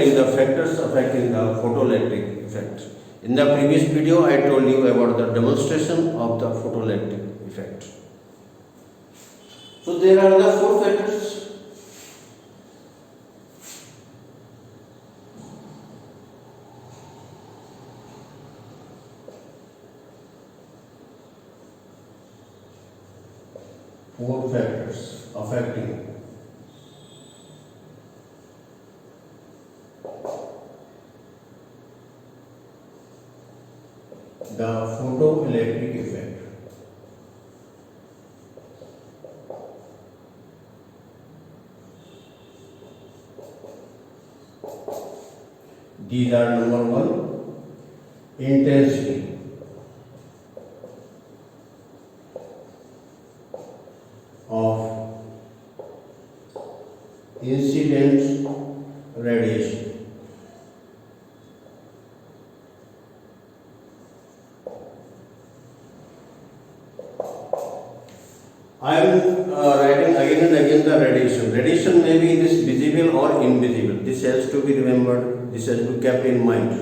The factors affecting the photoelectric effect. In the previous video, I told you about the demonstration of the photoelectric effect. So there are the four factors. Four factors affecting the photoelectric effect. These are: number one, intensity. Of incident radiation. I am writing again and again the radiation. Radiation may be this visible or invisible. This has to be remembered. This has to be kept in mind,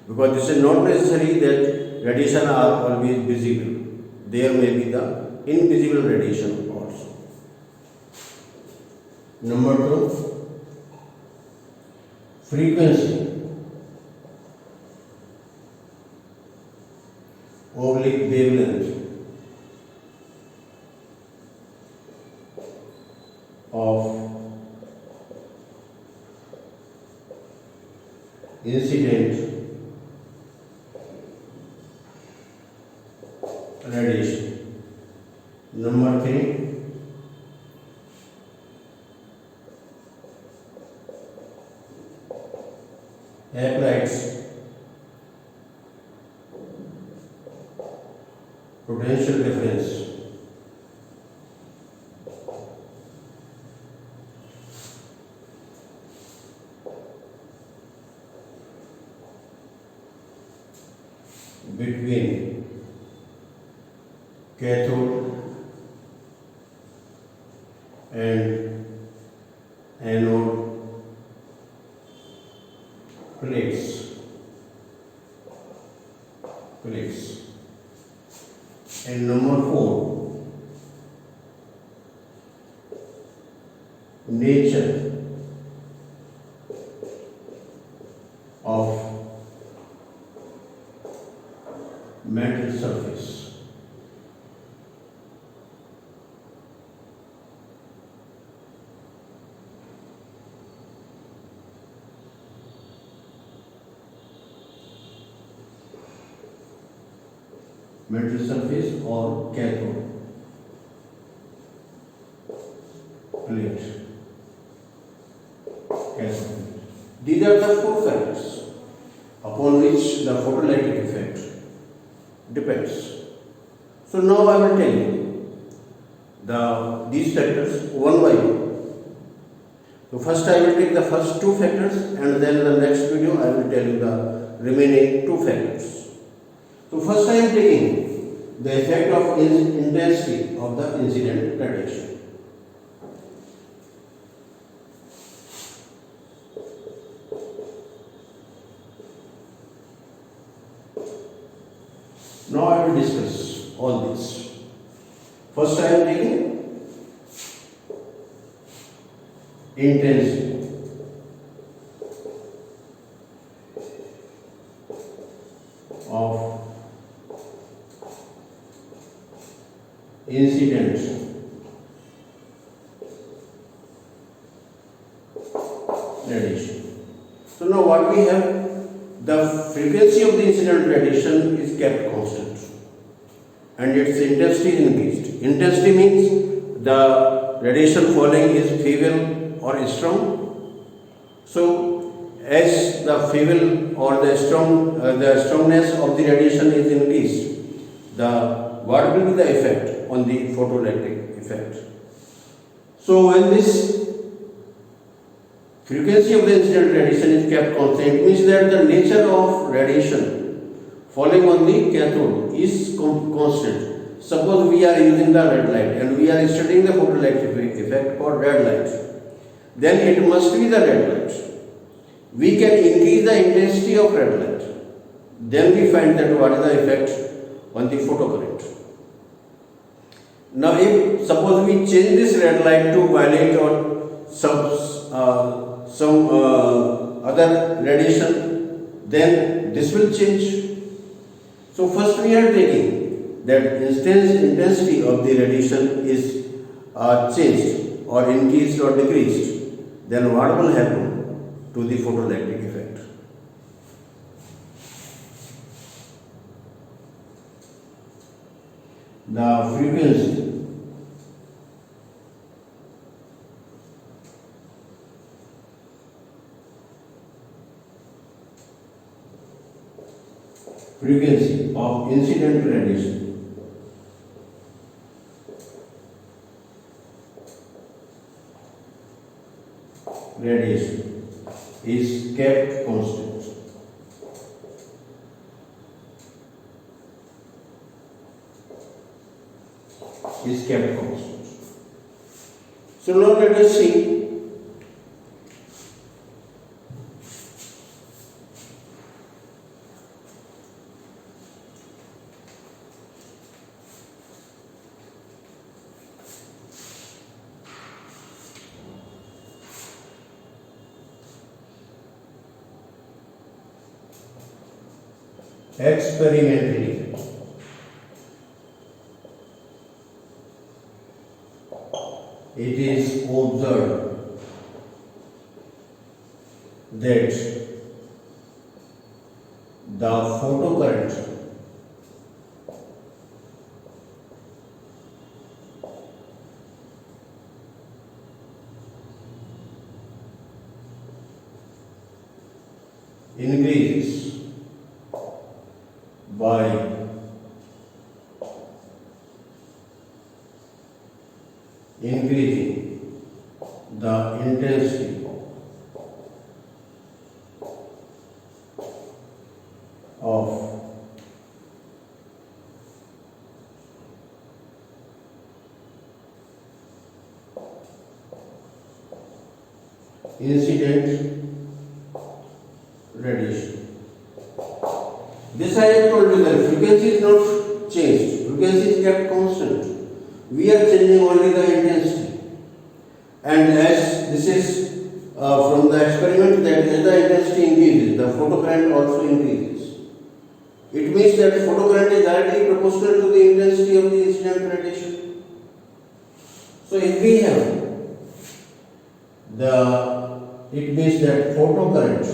because this is not necessary that radiation are always visible. There may be the invisible radiation also. Number two, frequency oblique wavelength of incident radiation. Number three, applied potential difference between cathode and anode plates. And number four, nature of metal surface. Metal surface or cathode plate. These are the four factors upon which the photoelectric effect depends. So now I will tell you these factors one by one. So first I will take the first two factors, and then in the next video I will tell you the remaining two factors. So first I am taking the effect of intensity of the incident radiation. Now I will discuss all this. First I am taking intensity of incident radiation. So now what we have, the frequency of the incident radiation is kept constant and its intensity is increased. Intensity means the radiation falling is feeble or strong. So as the feeble or the strongness of the radiation is increased, what will be the effect on the photoelectric effect? So when this frequency of the incident radiation is kept constant, it means that the nature of radiation falling on the cathode is constant. Suppose we are using the red light and we are studying the photoelectric effect for red light, then it must be the red light. we can increase the intensity of red light. Then we find that what is the effect on the photocurrent. Now, if suppose we change this red light to violet or some other radiation, then this will change. So first we are taking that intensity of the radiation is changed or increased or decreased. Then what will happen to the photoelectric effect? The frequency of incident radiation is kept constant. So now let us see experimentally. It is observed that the photocurrent increases by increasing the intensity of incident radiation. This I have told you that frequency is not changed, frequency is kept constant. We are changing only the intensity. And as this is from the experiment, that as the intensity increases, the photocurrent also increases. It means that photocurrent is directly proportional to the intensity of the incident radiation. So if we have it means that photocurrent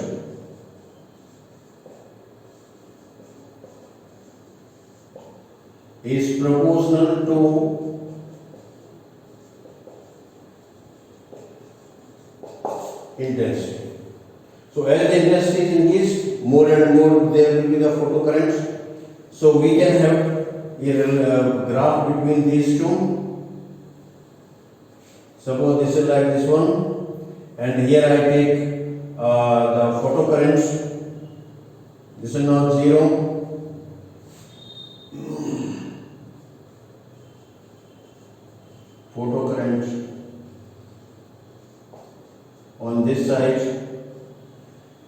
is proportional to intensity. So as the intensity is increased, more and more there will be the photocurrent. So we can have a graph between these two. Suppose this is like this one, and here I take the photocurrent. This is now 0. Photocurrent on this side,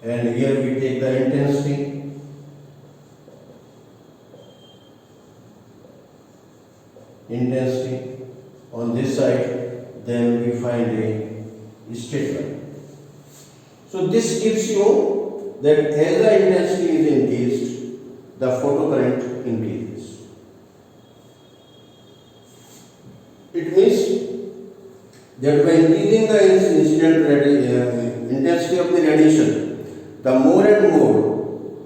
and here we take the intensity. On this side, then we find a straight line. So this gives you that as the intensity is increased, the photocurrent increases. It means that by increasing the intensity of the radiation, the more and more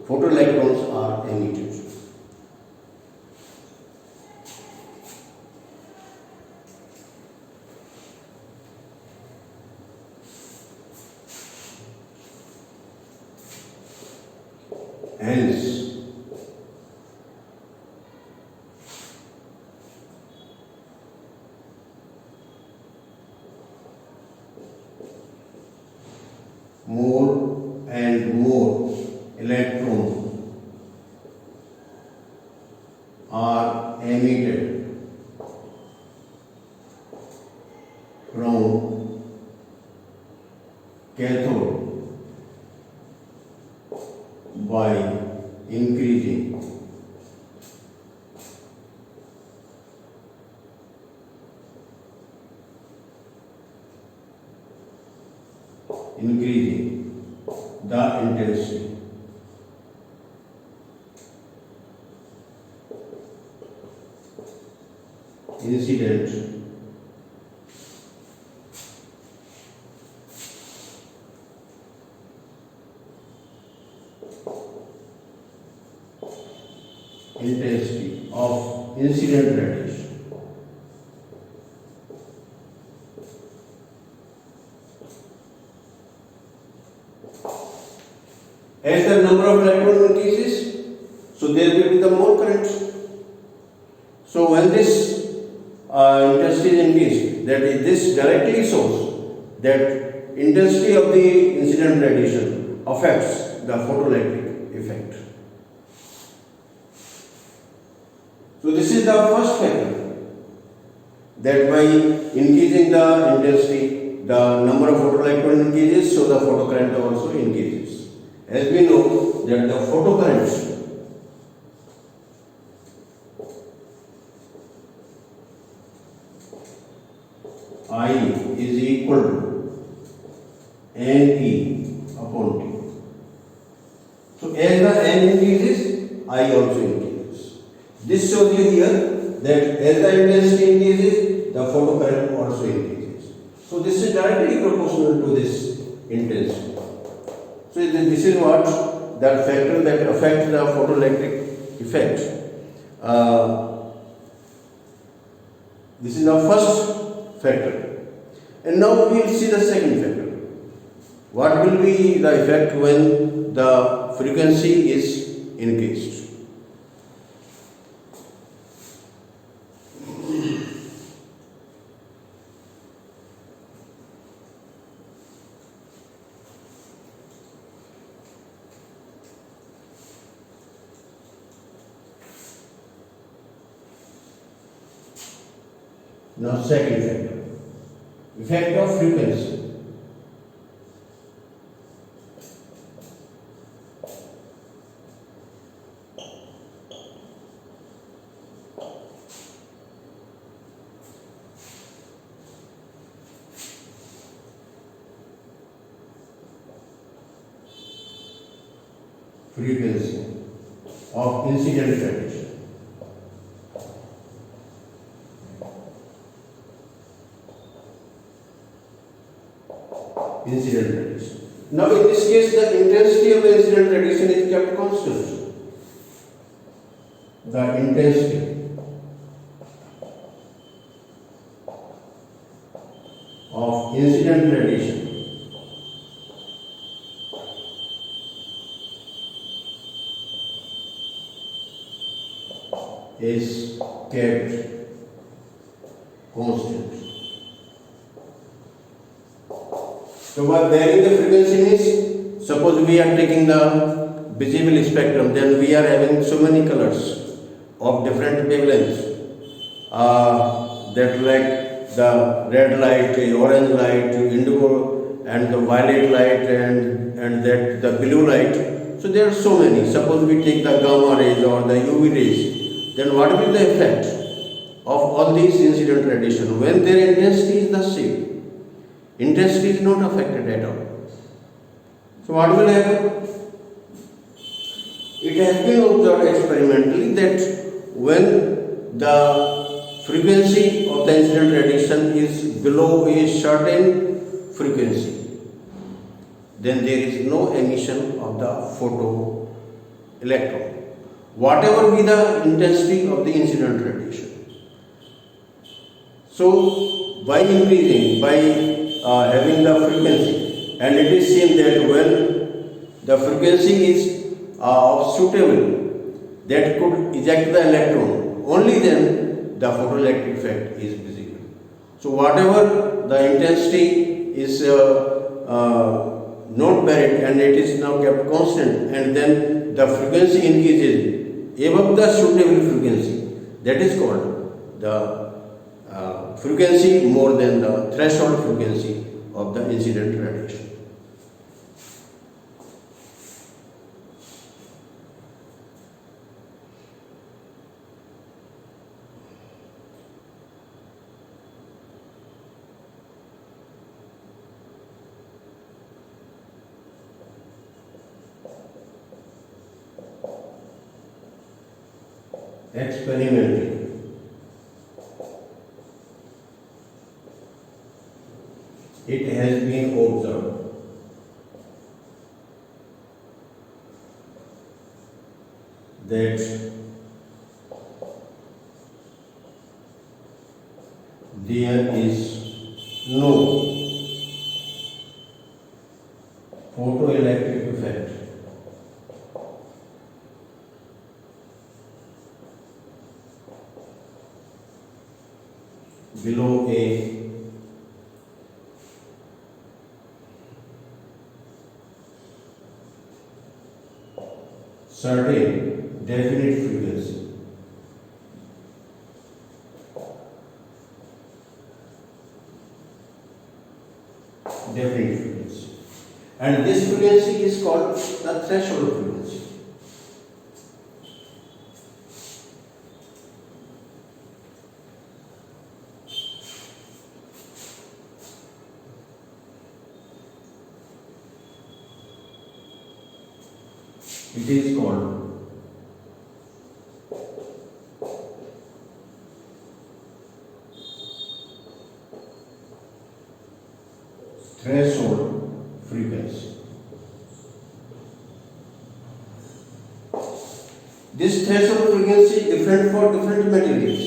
photoelectrons are emitted. Hence, more and more electrons are emitted from cathode by increasing the intensity incident intensity of incident radiation. As the number of electrons increases, so there will be the more current. So when this intensity is increased, that is, this directly shows that intensity of the incident radiation affects the photoelectric effect. So this is the first factor, that by increasing the intensity, the number of photoelectrons increases, so the photocurrent also increases. As we know that the photocurrent I is equal to NE upon T. So as the N increases, I also increases. This shows you here that as the intensity increases, the photocurrent also increases. So this is directly proportional to this intensity. So this is what the factor that affects the photoelectric effect. This is the first factor. And now we will see the second factor. What will be the effect when the frequency is increased? Now second factor, effect of frequency. Frequency of incident radiation. Incident radiation. Now in this case the intensity of the incident radiation is kept constant. The intensity of incident radiation is kept constant. So by varying the frequency means, suppose we are taking the visible spectrum, then we are having so many colors of different wavelengths. That like the red light, orange light, indigo, and the violet light, and that the blue light. So there are so many. Suppose we take the gamma rays or the UV rays, then what will be the effect of all these incident radiation when their intensity is the same? Intensity is not affected at all. So what will happen? It has been observed experimentally that when the frequency of the incident radiation is below a certain frequency, then there is no emission of the photo electron, whatever be the intensity of the incident radiation. So by increasing, by having the frequency, and it is seen that when the frequency is suitable that could eject the electron, only then the photoelectric effect is visible. So whatever the intensity is not varied and it is now kept constant, and then the frequency increases above the suitable frequency, that is called the frequency more than the threshold frequency of the incident radiation. experimentally. It has been observed that there is no photoelectric effect below a certain definite frequency. Definite frequency. And this frequency is called the threshold frequency. It is called threshold frequency. This threshold frequency is different for different materials.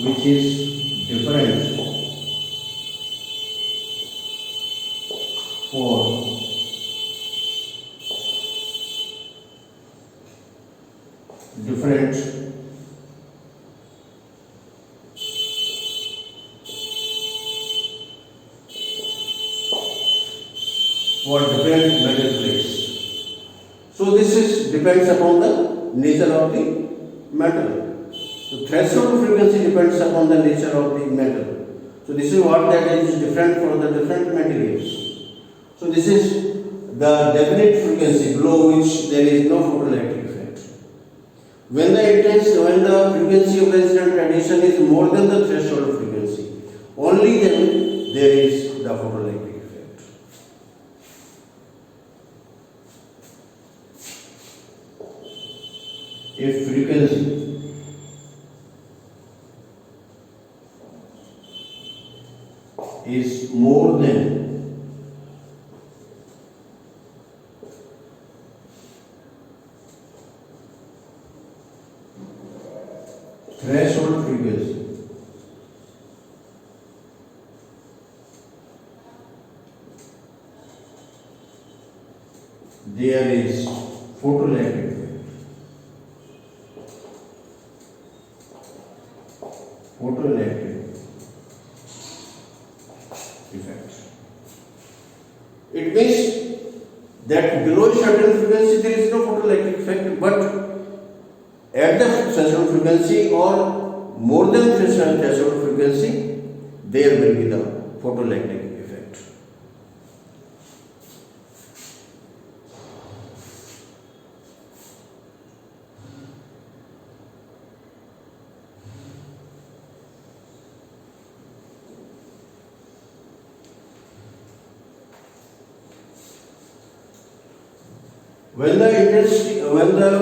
Which is different for different metal plates. So this is depends upon the nature of the metal. So threshold frequency depends upon the nature of the metal. So this is what that is different for the different materials. So this is the definite frequency below which there is no photoelectric effect. When the frequency of the incident radiation is more than the threshold frequency, only then there is the photoelectric effect. If frequency is more than threshold frequency, there is photoelectric effect. It means that below a certain frequency there is no photoelectric effect, but at the threshold frequency or more than threshold frequency, there will be the photoelectric effect. When the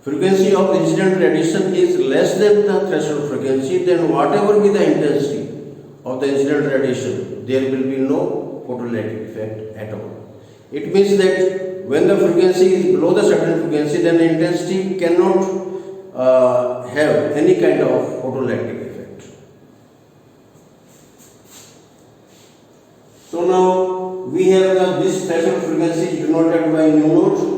frequency of incident radiation is less than the threshold frequency, then whatever be the intensity of the incident radiation, there will be no photoelectric effect at all. It means that when the frequency is below the certain frequency, then the intensity cannot have any kind of photoelectric effect. So now we have this threshold frequency denoted by nu naught.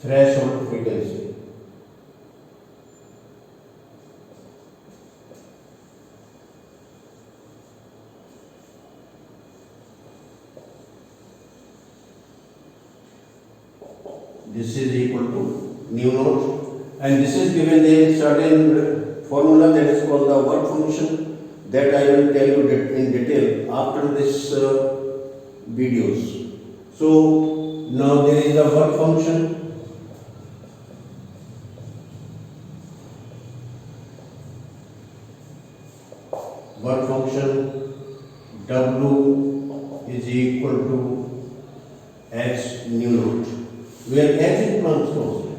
Threshold frequency. This is equal to nu naught, and this is given a certain formula that is called the work function, that I will tell you in detail after this videos. So now there is the work function. work function W is equal to H nu naught, where H is Planck's constant.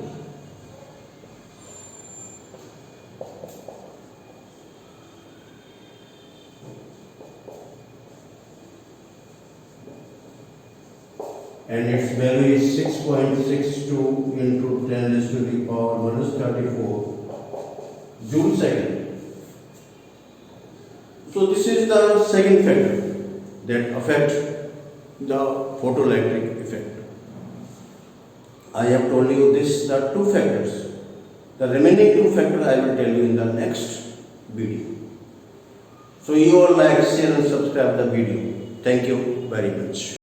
And its value is 6.62 into 10 raised to the power minus 34 joule second. So this is the second factor that affects the photoelectric effect. I have told you this, the two factors. The remaining two factors I will tell you in the next video. So you all like, share and subscribe the video. Thank you very much.